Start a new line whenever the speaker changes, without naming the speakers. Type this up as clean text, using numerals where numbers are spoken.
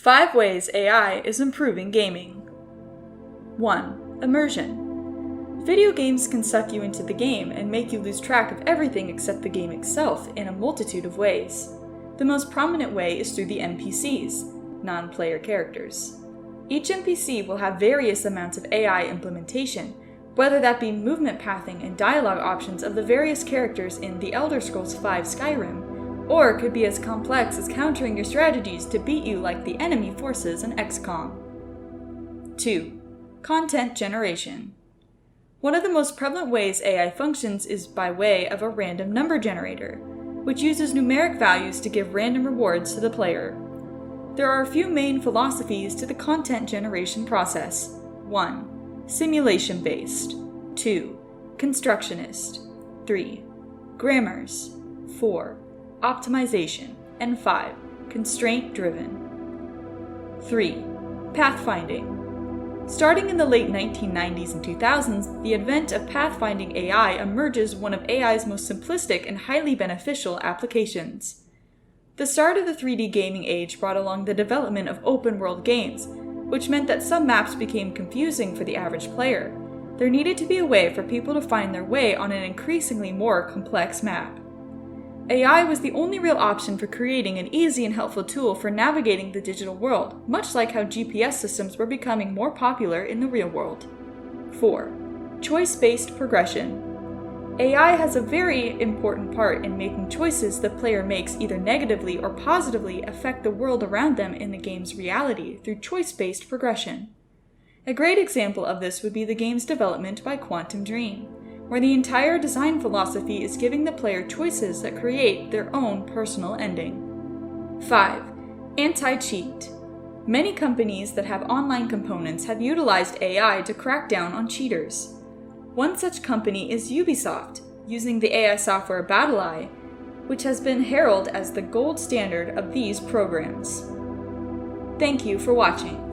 5 ways AI is improving gaming. 1. Immersion. Video games can suck you into the game and make you lose track of everything except the game itself in a multitude of ways. The most prominent way is through the NPCs, non-player characters. Each NPC will have various amounts of AI implementation, whether that be movement pathing and dialogue options of the various characters in The Elder Scrolls V Skyrim, or it could be as complex as countering your strategies to beat you like the enemy forces in XCOM. 2. Content generation. One of the most prevalent ways AI functions is by way of a random number generator, which uses numeric values to give random rewards to the player. There are a few main philosophies to the content generation process. 1. Simulation-based. 2. Constructionist. 3. Grammars. 4. Optimization. And 5. Constraint-driven. 3. Pathfinding. Starting in the late 1990s and 2000s, the advent of pathfinding AI emerges one of AI's most simplistic and highly beneficial applications. The start of the 3D gaming age brought along the development of open-world games, which meant that some maps became confusing for the average player. There needed to be a way for people to find their way on an increasingly more complex map. AI was the only real option for creating an easy and helpful tool for navigating the digital world, much like how GPS systems were becoming more popular in the real world. 4. Choice-based progression. AI has a very important part in making choices the player makes either negatively or positively affect the world around them in the game's reality through choice-based progression. A great example of this would be the game's development by Quantum Dream, where the entire design philosophy is giving the player choices that create their own personal ending. 5. Anti-cheat. Many companies that have online components have utilized AI to crack down on cheaters. One such company is Ubisoft, using the AI software Abigale, which has been heralded as the gold standard of these programs. Thank you for watching.